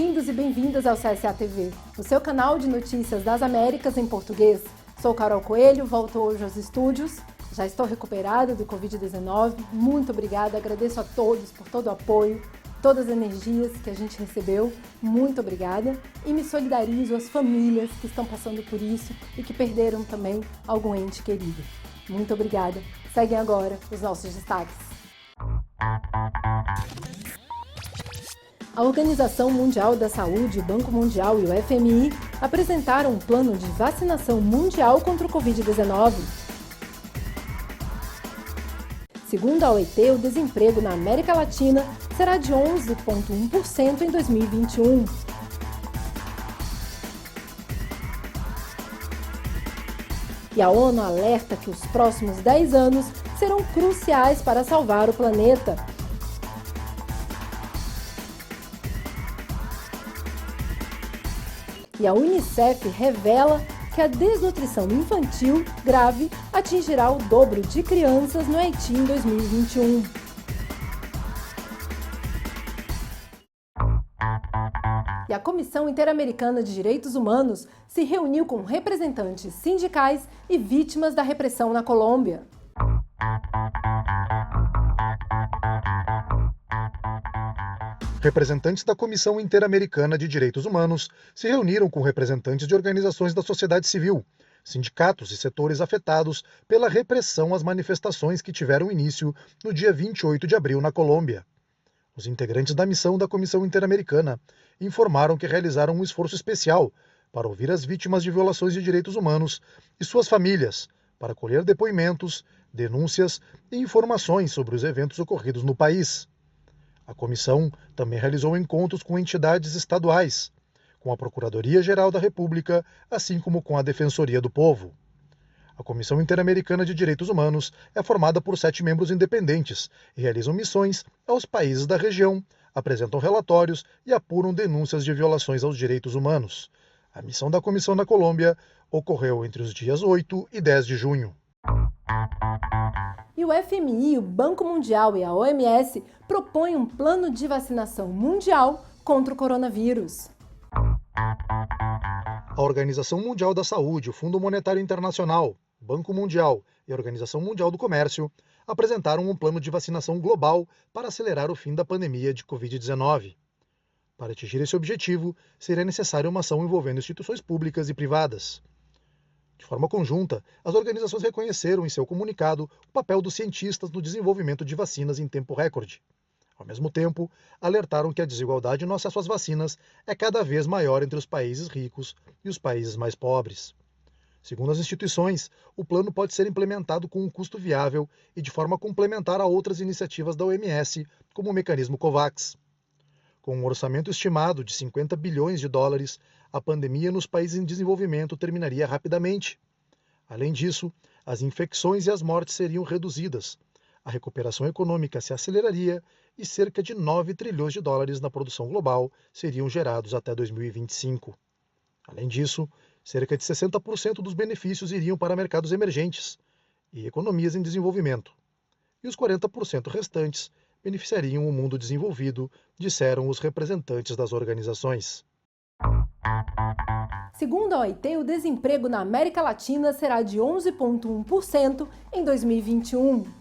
Bem-vindos e bem-vindas ao CSA TV, o seu canal de notícias das Américas em português. Sou Carol Coelho, volto hoje aos estúdios. Já estou recuperada do Covid-19. Muito obrigada, agradeço a todos por todo o apoio, todas as energias que a gente recebeu. Muito obrigada. E me solidarizo às famílias que estão passando por isso e que perderam também algum ente querido. Muito obrigada. Seguem agora os nossos destaques. A Organização Mundial da Saúde, o Banco Mundial e o FMI apresentaram um plano de vacinação mundial contra o Covid-19. Segundo a OIT, o desemprego na América Latina será de 11,1% em 2021. E a ONU alerta que os próximos 10 anos serão cruciais para salvar o planeta. E a Unicef revela que a desnutrição infantil grave atingirá o dobro de crianças no Haiti em 2021. E a Comissão Interamericana de Direitos Humanos se reuniu com representantes sindicais e vítimas da repressão na Colômbia. Representantes da Comissão Interamericana de Direitos Humanos se reuniram com representantes de organizações da sociedade civil, sindicatos e setores afetados pela repressão às manifestações que tiveram início no dia 28 de abril na Colômbia. Os integrantes da missão da Comissão Interamericana informaram que realizaram um esforço especial para ouvir as vítimas de violações de direitos humanos e suas famílias, para colher depoimentos, denúncias e informações sobre os eventos ocorridos no país. A comissão também realizou encontros com entidades estaduais, com a Procuradoria-Geral da República, assim como com a Defensoria do Povo. A Comissão Interamericana de Direitos Humanos é formada por 7 membros independentes e realizam missões aos países da região, apresentam relatórios e apuram denúncias de violações aos direitos humanos. A missão da comissão na Colômbia ocorreu entre os dias 8 e 10 de junho. E o FMI, o Banco Mundial e a OMS propõem um plano de vacinação mundial contra o coronavírus. A Organização Mundial da Saúde, o Fundo Monetário Internacional, o Banco Mundial e a Organização Mundial do Comércio apresentaram um plano de vacinação global para acelerar o fim da pandemia de Covid-19. Para atingir esse objetivo, seria necessária uma ação envolvendo instituições públicas e privadas. De forma conjunta, as organizações reconheceram em seu comunicado o papel dos cientistas no desenvolvimento de vacinas em tempo recorde. Ao mesmo tempo, alertaram que a desigualdade no acesso às vacinas é cada vez maior entre os países ricos e os países mais pobres. Segundo as instituições, o plano pode ser implementado com um custo viável e de forma complementar a outras iniciativas da OMS, como o mecanismo COVAX. Com um orçamento estimado de 50 bilhões de dólares, a pandemia nos países em desenvolvimento terminaria rapidamente. Além disso, as infecções e as mortes seriam reduzidas, a recuperação econômica se aceleraria e cerca de 9 trilhões de dólares na produção global seriam gerados até 2025. Além disso, cerca de 60% dos benefícios iriam para mercados emergentes e economias em desenvolvimento, e os 40% restantes beneficiariam o mundo desenvolvido, disseram os representantes das organizações. Segundo a OIT, o desemprego na América Latina será de 11,1% em 2021.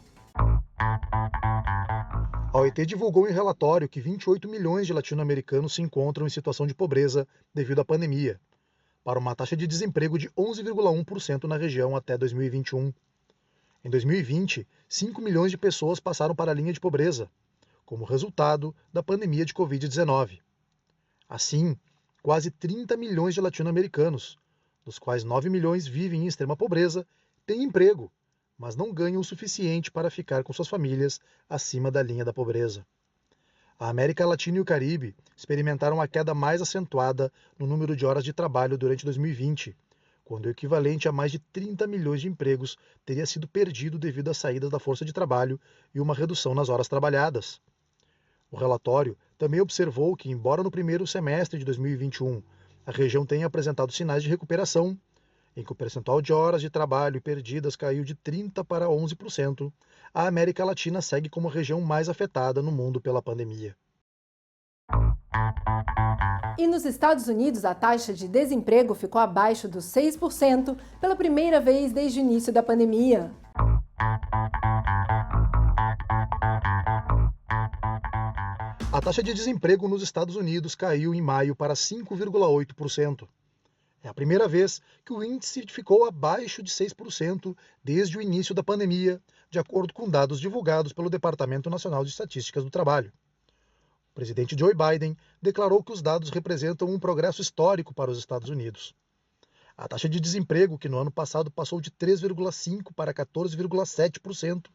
A OIT divulgou em relatório que 28 milhões de latino-americanos se encontram em situação de pobreza devido à pandemia, para uma taxa de desemprego de 11,1% na região até 2021. Em 2020, 5 milhões de pessoas passaram para a linha de pobreza, como resultado da pandemia de Covid-19. Assim, quase 30 milhões de latino-americanos, dos quais 9 milhões vivem em extrema pobreza, têm emprego, mas não ganham o suficiente para ficar com suas famílias acima da linha da pobreza. A América Latina e o Caribe experimentaram a queda mais acentuada no número de horas de trabalho durante 2020, quando o equivalente a mais de 30 milhões de empregos teria sido perdido devido às saídas da força de trabalho e uma redução nas horas trabalhadas. O relatório também observou que, embora no primeiro semestre de 2021 a região tenha apresentado sinais de recuperação, em que o percentual de horas de trabalho perdidas caiu de 30% para 11%, a América Latina segue como a região mais afetada no mundo pela pandemia. E nos Estados Unidos, a taxa de desemprego ficou abaixo dos 6% pela primeira vez desde o início da pandemia. A taxa de desemprego nos Estados Unidos caiu em maio para 5,8%. É a primeira vez que o índice ficou abaixo de 6% desde o início da pandemia, de acordo com dados divulgados pelo Departamento Nacional de Estatísticas do Trabalho. O presidente Joe Biden declarou que os dados representam um progresso histórico para os Estados Unidos. A taxa de desemprego, que no ano passado passou de 3,5% para 14,7%,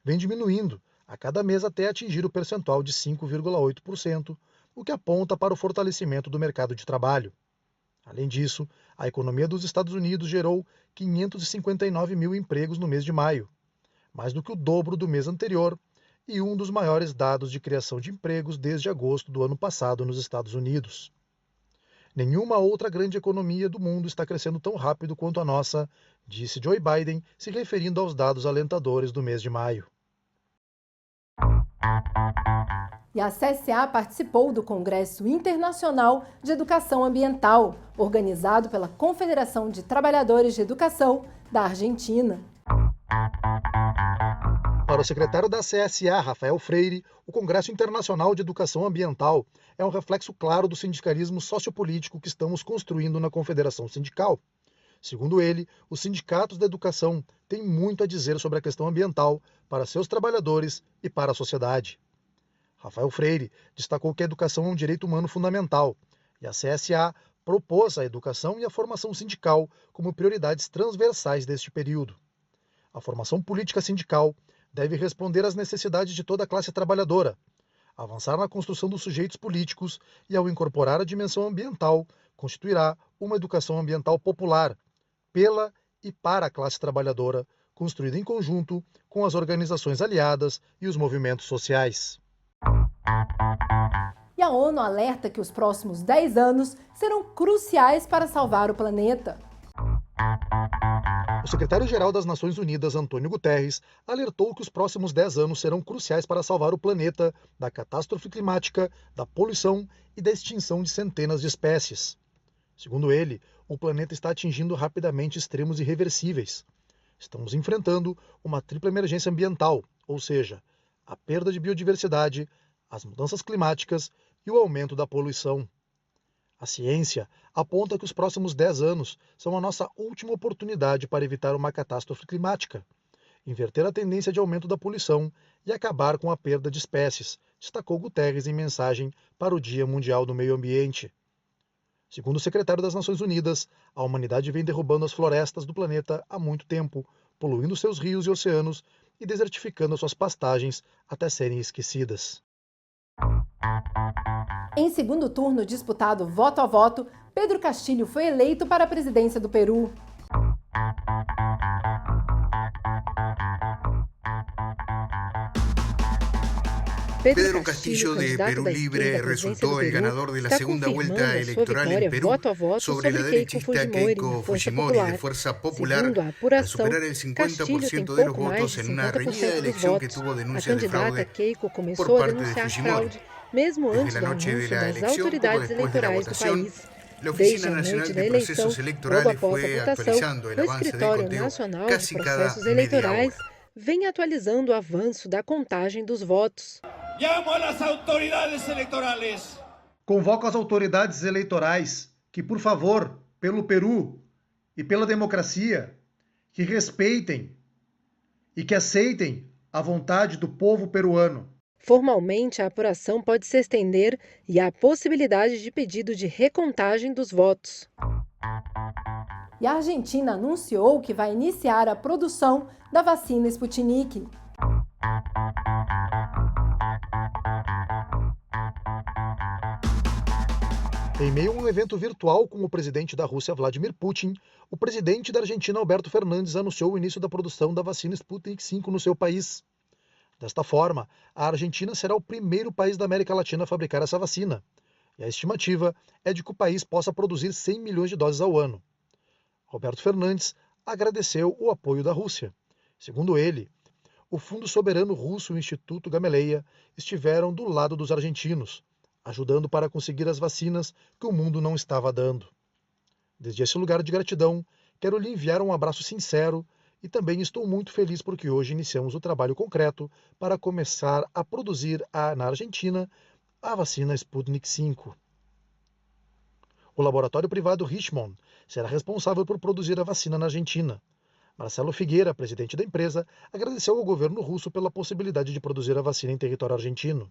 vem diminuindo a cada mês até atingir o percentual de 5,8%, o que aponta para o fortalecimento do mercado de trabalho. Além disso, a economia dos Estados Unidos gerou 559 mil empregos no mês de maio, mais do que o dobro do mês anterior e um dos maiores dados de criação de empregos desde agosto do ano passado nos Estados Unidos. Nenhuma outra grande economia do mundo está crescendo tão rápido quanto a nossa, disse Joe Biden, se referindo aos dados alentadores do mês de maio. E a CSA participou do Congresso Internacional de Educação Ambiental, organizado pela Confederação de Trabalhadores de Educação da Argentina. Para o secretário da CSA, Rafael Freire, o Congresso Internacional de Educação Ambiental é um reflexo claro do sindicalismo sociopolítico que estamos construindo na Confederação Sindical. Segundo ele, os sindicatos da educação têm muito a dizer sobre a questão ambiental para seus trabalhadores e para a sociedade. Rafael Freire destacou que a educação é um direito humano fundamental e a CSA propôs a educação e a formação sindical como prioridades transversais deste período. A formação política sindical deve responder às necessidades de toda a classe trabalhadora, avançar na construção dos sujeitos políticos e, ao incorporar a dimensão ambiental, constituirá uma educação ambiental popular, pela e para a classe trabalhadora, construída em conjunto com as organizações aliadas e os movimentos sociais. E a ONU alerta que os próximos 10 anos serão cruciais para salvar o planeta. O secretário-geral das Nações Unidas, Antônio Guterres, alertou que os próximos 10 anos serão cruciais para salvar o planeta da catástrofe climática, da poluição e da extinção de centenas de espécies. Segundo ele, o planeta está atingindo rapidamente extremos irreversíveis. Estamos enfrentando uma tripla emergência ambiental, ou seja, a perda de biodiversidade, as mudanças climáticas e o aumento da poluição. A ciência aponta que os próximos 10 anos são a nossa última oportunidade para evitar uma catástrofe climática, inverter a tendência de aumento da poluição e acabar com a perda de espécies, destacou Guterres em mensagem para o Dia Mundial do Meio Ambiente. Segundo o secretário das Nações Unidas, a humanidade vem derrubando as florestas do planeta há muito tempo, poluindo seus rios e oceanos e desertificando suas pastagens até serem esquecidas. Em segundo turno disputado voto a voto, Pedro Castillo foi eleito para a presidência do Peru. Pedro Castillo, de Perú Libre, resultó el ganador de la segunda vuelta electoral en Perú sobre la derechista Keiko Fujimori de Fuerza Popular, al superar el 50% de los votos en una reñida elección que tuvo denuncias de fraude por parte de Fujimori. Desde la noche de la elección, poco después de la votación, la Oficina Nacional de Procesos Electorales fue actualizando el avance del conteo casi cada media hora. Vem atualizando o avanço da contagem dos votos. Llamo a las autoridades electorales. Convoco as autoridades eleitorais que, por favor, pelo Peru e pela democracia, que respeitem e que aceitem a vontade do povo peruano. Formalmente, a apuração pode se estender e há possibilidade de pedido de recontagem dos votos. E a Argentina anunciou que vai iniciar a produção da vacina Sputnik. Em meio a um evento virtual com o presidente da Rússia, Vladimir Putin, o presidente da Argentina, Alberto Fernandes, anunciou o início da produção da vacina Sputnik V no seu país. Desta forma, a Argentina será o primeiro país da América Latina a fabricar essa vacina. E a estimativa é de que o país possa produzir 100 milhões de doses ao ano. Alberto Fernandes agradeceu o apoio da Rússia. Segundo ele, o Fundo Soberano Russo e o Instituto Gamaleya estiveram do lado dos argentinos, ajudando para conseguir as vacinas que o mundo não estava dando. Desde esse lugar de gratidão, quero lhe enviar um abraço sincero e também estou muito feliz porque hoje iniciamos o trabalho concreto para começar a produzir na Argentina a vacina Sputnik V. O laboratório privado Richmond será responsável por produzir a vacina na Argentina. Marcelo Figueira, presidente da empresa, agradeceu ao governo russo pela possibilidade de produzir a vacina em território argentino.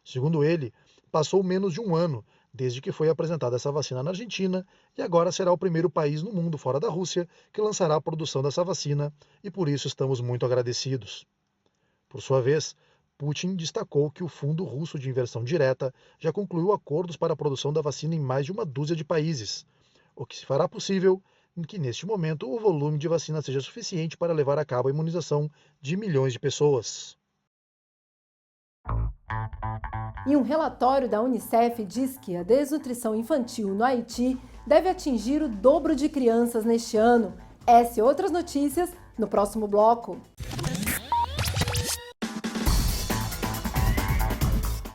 Segundo ele, passou menos de um ano desde que foi apresentada essa vacina na Argentina e agora será o primeiro país no mundo fora da Rússia que lançará a produção dessa vacina e por isso estamos muito agradecidos. Por sua vez, Putin destacou que o Fundo Russo de Inversão Direta já concluiu acordos para a produção da vacina em mais de uma dúzia de países, o que se fará possível em que, neste momento, o volume de vacina seja suficiente para levar a cabo a imunização de milhões de pessoas. E um relatório da Unicef diz que a desnutrição infantil no Haiti deve atingir o dobro de crianças neste ano. Essa e outras notícias no próximo bloco.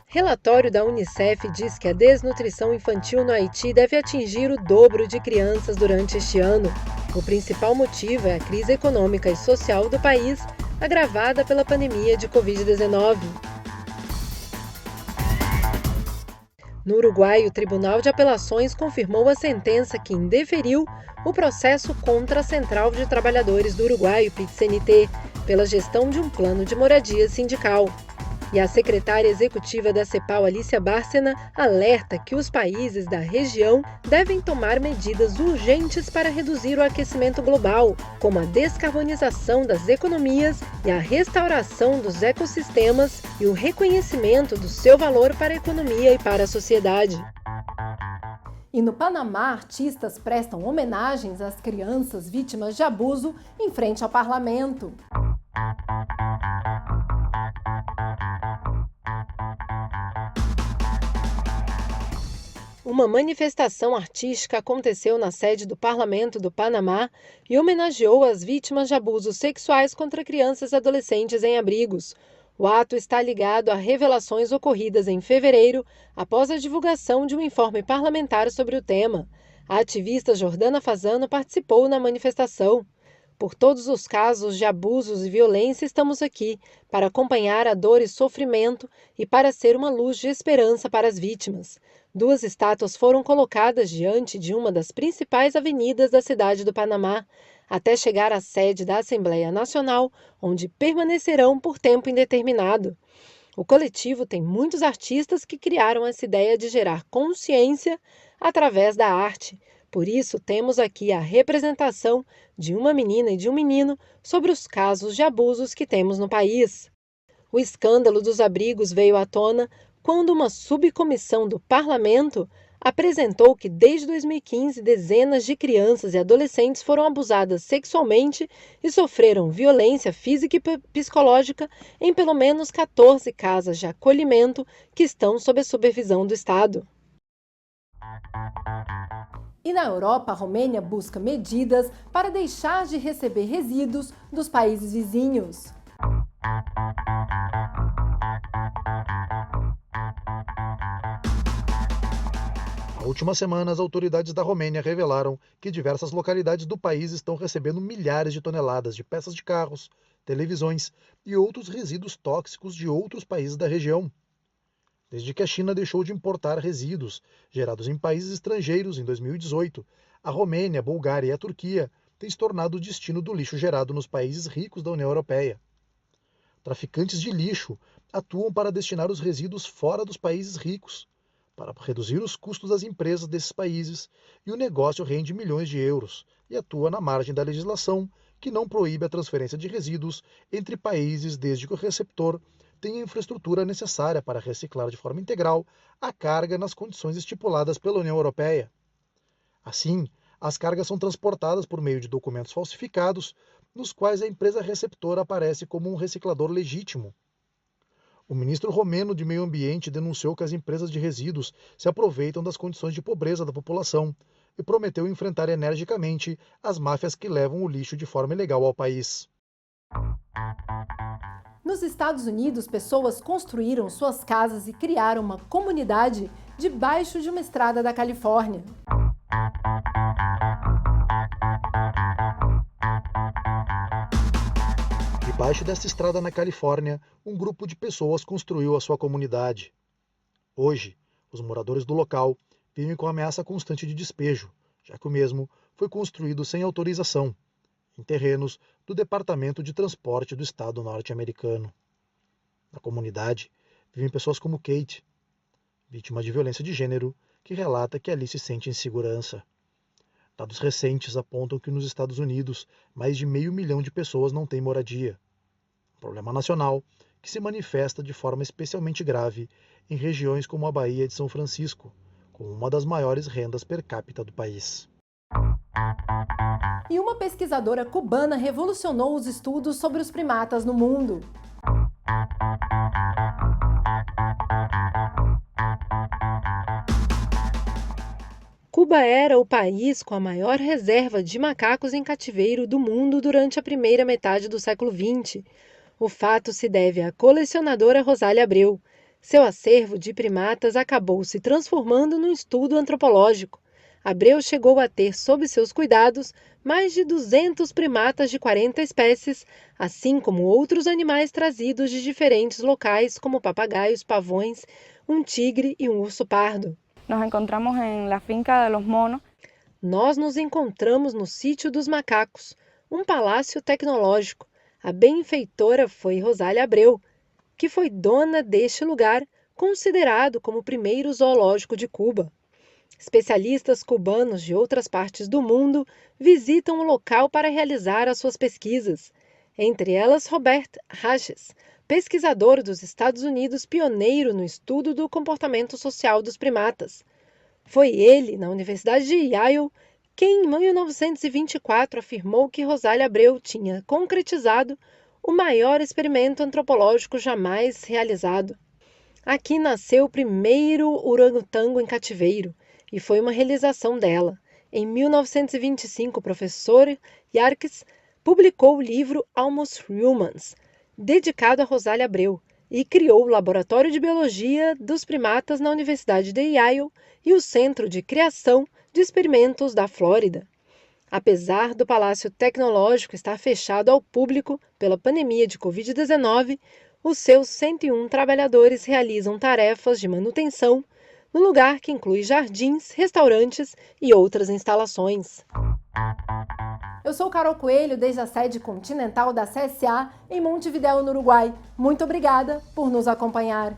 Relatório da Unicef diz que a desnutrição infantil no Haiti deve atingir o dobro de crianças durante este ano. O principal motivo é a crise econômica e social do país, agravada pela pandemia de Covid-19. No Uruguai, o Tribunal de Apelações confirmou a sentença que indeferiu o processo contra a Central de Trabalhadores do Uruguai, o PIT-CNT, pela gestão de um plano de moradia sindical. E a secretária executiva da CEPAL, Alicia Bárcena, alerta que os países da região devem tomar medidas urgentes para reduzir o aquecimento global, como a descarbonização das economias e a restauração dos ecossistemas e o reconhecimento do seu valor para a economia e para a sociedade. E no Panamá, artistas prestam homenagens às crianças vítimas de abuso em frente ao parlamento. Uma manifestação artística aconteceu na sede do Parlamento do Panamá e homenageou as vítimas de abusos sexuais contra crianças e adolescentes em abrigos. O ato está ligado a revelações ocorridas em fevereiro, após a divulgação de um informe parlamentar sobre o tema. A ativista Jordana Fazano participou na manifestação. Por todos os casos de abusos e violência, estamos aqui para acompanhar a dor e sofrimento e para ser uma luz de esperança para as vítimas. 2 estátuas foram colocadas diante de uma das principais avenidas da cidade do Panamá, até chegar à sede da Assembleia Nacional, onde permanecerão por tempo indeterminado. O coletivo tem muitos artistas que criaram essa ideia de gerar consciência através da arte. Por isso, temos aqui a representação de uma menina e de um menino sobre os casos de abusos que temos no país. O escândalo dos abrigos veio à tona quando uma subcomissão do Parlamento apresentou que desde 2015 dezenas de crianças e adolescentes foram abusadas sexualmente e sofreram violência física e psicológica em pelo menos 14 casas de acolhimento que estão sob a supervisão do Estado. E na Europa, a Romênia busca medidas para deixar de receber resíduos dos países vizinhos. Na última semana, as autoridades da Romênia revelaram que diversas localidades do país estão recebendo milhares de toneladas de peças de carros, televisões e outros resíduos tóxicos de outros países da região. Desde que a China deixou de importar resíduos gerados em países estrangeiros em 2018, a Romênia, a Bulgária e a Turquia têm se tornado o destino do lixo gerado nos países ricos da União Europeia. Traficantes de lixo atuam para destinar os resíduos fora dos países ricos, para reduzir os custos das empresas desses países, e o negócio rende milhões de euros e atua na margem da legislação que não proíbe a transferência de resíduos entre países desde que o receptor tenha a infraestrutura necessária para reciclar de forma integral a carga nas condições estipuladas pela União Europeia. Assim, as cargas são transportadas por meio de documentos falsificados, nos quais a empresa receptora aparece como um reciclador legítimo. O ministro romeno de Meio Ambiente denunciou que as empresas de resíduos se aproveitam das condições de pobreza da população e prometeu enfrentar energicamente as máfias que levam o lixo de forma ilegal ao país. Nos Estados Unidos, pessoas construíram suas casas e criaram uma comunidade debaixo de uma estrada da Califórnia. Debaixo desta estrada na Califórnia, um grupo de pessoas construiu a sua comunidade. Hoje, os moradores do local vivem com a ameaça constante de despejo, já que o mesmo foi construído sem autorização, em terrenos do Departamento de Transporte do Estado norte-americano. Na comunidade, vivem pessoas como Kate, vítima de violência de gênero, que relata que ali se sente em segurança. Dados recentes apontam que nos Estados Unidos, mais de 500 mil de pessoas não têm moradia. Um problema nacional que se manifesta de forma especialmente grave em regiões como a Baía de São Francisco, com uma das maiores rendas per capita do país. E uma pesquisadora cubana revolucionou os estudos sobre os primatas no mundo. Cuba era o país com a maior reserva de macacos em cativeiro do mundo durante a primeira metade do século XX. O fato se deve à colecionadora Rosália Abreu. Seu acervo de primatas acabou se transformando num estudo antropológico. Abreu chegou a ter sob seus cuidados mais de 200 primatas de 40 espécies, assim como outros animais trazidos de diferentes locais, como papagaios, pavões, um tigre e um urso pardo. Nós nos encontramos no Sítio dos Macacos, um palácio tecnológico. A benfeitora foi Rosália Abreu, que foi dona deste lugar, considerado como o primeiro zoológico de Cuba. Especialistas cubanos de outras partes do mundo visitam o local para realizar as suas pesquisas. Entre elas, Robert Rages, pesquisador dos Estados Unidos pioneiro no estudo do comportamento social dos primatas. Foi ele, na Universidade de Yale, quem em 1924 afirmou que Rosália Abreu tinha concretizado o maior experimento antropológico jamais realizado. Aqui nasceu o primeiro orangotango em cativeiro, e foi uma realização dela. Em 1925, o professor Yarkes publicou o livro Almost Humans, dedicado a Rosália Abreu, e criou o Laboratório de Biologia dos Primatas na Universidade de Yale e o Centro de Criação de Experimentos da Flórida. Apesar do Palácio Tecnológico estar fechado ao público pela pandemia de Covid-19, os seus 101 trabalhadores realizam tarefas de manutenção no lugar que inclui jardins, restaurantes e outras instalações. Eu sou Carol Coelho, desde a sede continental da CSA em Montevidéu, no Uruguai. Muito obrigada por nos acompanhar.